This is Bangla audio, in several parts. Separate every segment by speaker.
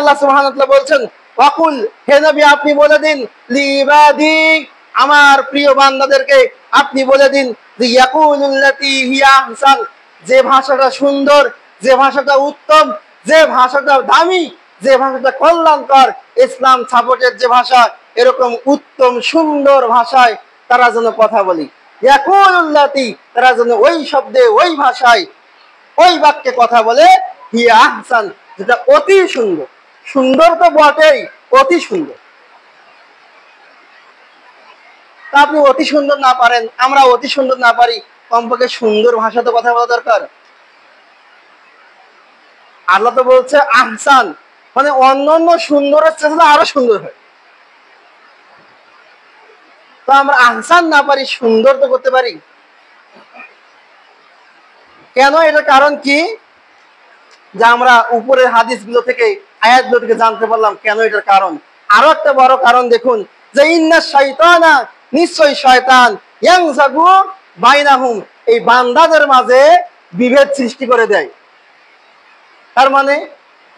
Speaker 1: আল্লাহ সুবহানাহু ওয়া তাআলা বলছেন ওয়াকুল, হে নবী আপনি বলে দিন, লিবাদি, আমার প্রিয় বান্দাদেরকে আপনি বলে দিন, যে ইয়াকুলুল্লাতী হিয়া আহসান, যে ভাষাটা সুন্দর, যে ভাষাটা উত্তম, যে ভাষাটা দামি, যে ভাষাটা কল্যাণকর, ইসলাম সাপোর্টের যে ভাষা, এরকম উত্তম সুন্দর ভাষায় তারা যেন কথা বলি। ইয়াকুলুল্লাতী, তারা যেন ওই শব্দে, ওই ভাষায়, ওই বাক্যে কথা বলে, হিয়া আহসান, যেটা অতি সুন্দর। সুন্দর তো বটেই, অতি সুন্দর। তা আপনি অতি সুন্দর না পারেন, আমরা অতি সুন্দর না পারি, কমপক্ষে সুন্দর ভাষাতে কথা বলা দরকার। আল্লাহ তো বলছে আহসান, মানে অন্যান্য সুন্দরের চেয়ে আরো সুন্দর হয়। তো আমরা আহসান না পারি, সুন্দর তো করতে পারি কেন? এটা কারণ কি, যে আমরা উপরের হাদিসগুলো থেকে, আয়াতগুলো থেকে জানতে পারলাম কেন এটার কারণ। আরো একটা বড় কারণ দেখুন, যে ইন্না শাইতানা, নিশ্চয়ই শয়তান, ইয়ানজাগু বাইনাহুম, এই বান্দাদের মাঝে বিভেদ সৃষ্টি করে দেয়। তার মানে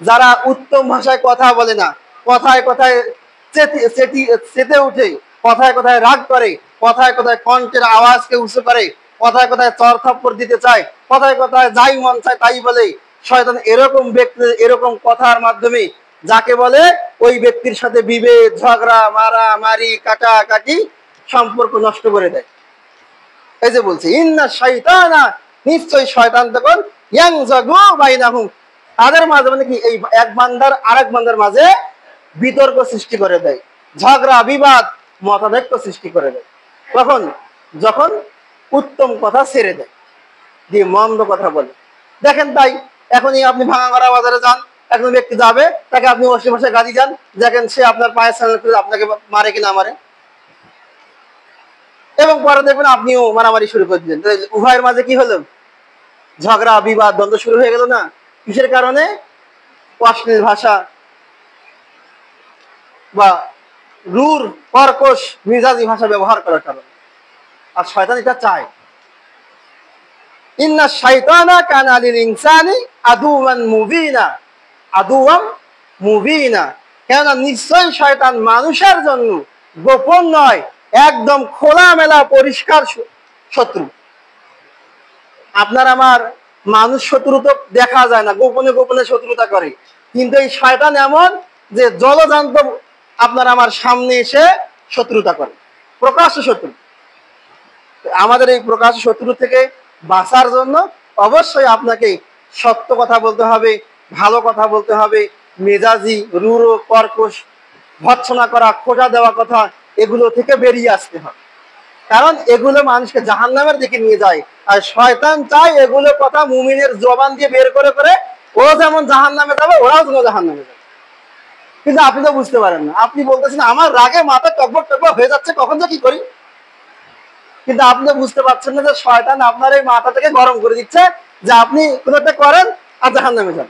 Speaker 1: যারা উত্তম ভাষায় কথা বলে না, কথায় কথায় চেতে উঠে, কথায় কথায় রাগ করে, কথায় কথায় কণ্ঠের আওয়াজকে উঁচু করে, কথায় কথায় চর থাপ্পড় দিতে চায়, কথায় কথায় যাই মন চায় তাই বলে, শয়তান এরকম ব্যক্তি, এরকম কথার মাধ্যমে যাকে বলে ওই ব্যক্তির সাথে বিভেদ, ঝগড়া, মারামারি, কাটাকাটি, সম্পর্ক নষ্ট করে দেয়। এই যে বলছে ইন্না শাইতানা, নিশ্চয়ই শয়তান তখন ইয়ানজাগু বাইনাহুম, তাদের মাঝে, মানে কি, এই এক বান্দার আরেক বান্দার মাঝে বিতর্ক সৃষ্টি করে দেয়, ঝগড়া, বিবাদ, মতানৈক্য সৃষ্টি করে দেয়। তখন যখন উত্তম কথা ছেড়ে দেয়, দিয়ে মন্দ কথা বলে। দেখেন তাই, এখনই আপনি ভাঙাগড়া বাজারে যান, একজন ব্যক্তি যাবে, তাকে আপনি অশ্লীল ভাষায় গালি যান, দেখেন সে আপনার পায়ের সামনে করে আপনাকে মারে কিনা মারে, এবং পরে দেখবেন আপনিও মারামারি শুরু করে দিলেন। উভয়ের মাঝে কি হলো? ঝগড়া, বিবাদ, দ্বন্দ্ব শুরু হয়ে গেল না? কিসের কারণে? অশ্লীল ভাষা বা রূঢ়, কর্কশ মেজাজি ভাষা ব্যবহার করার কারণে। আর শয়তান এটা চায়। ইন্না শাইতানা কানা লিল ইনসানি আদুওয়ান মুবিনা, আদুওয়ান মুবিনা, কেননা নিশ্চয়ই শয়তান মানুষের জন্য গোপন নয়, একদম খোলামেলা পরিষ্কার শত্রু। আপনার আমার মানুষ শত্রু তো দেখা যায় না, গোপনে গোপনে শত্রুতা করে, কিন্তু এই শয়তান এমন যে জলজান্ত আপনার আমার সামনে এসে শত্রুতা করে, প্রকাশ্য শত্রু। আমাদের এই প্রকাশ্য শত্রু থেকে বাঁচার জন্য অবশ্যই আপনাকে সত্য কথা বলতে হবে, ভালো কথা বলতে হবে, মেজাজি, রূঢ়, কর্কশ, ভৎসনা করা, খোঁজা দেওয়া কথা, এগুলো থেকে বেরিয়ে আসতে হবে। কারণ এগুলো মানুষকে জাহান্নামের দিকে নিয়ে যায়। আর শয়তান চায় এগুলো কথা মুমিনের জবান দিয়ে বের করে করে ও যেমন জাহান্নামে যাবে, ওরাও যেন জাহান্নামে যাবে। কিন্তু আপনি তো বুঝতে পারেন না, আপনি বলতেছেন আমার রাগে মাথা টকবক টকবক হয়ে যাচ্ছে, কখন যে কি করি। কিন্তু আপনি তো বুঝতে পারছেন না যে শয়তান আপনার এই মাথা থেকে গরম করে দিচ্ছে, যে আপনি কোনো একটা করেন আর জাহান্নামে যান।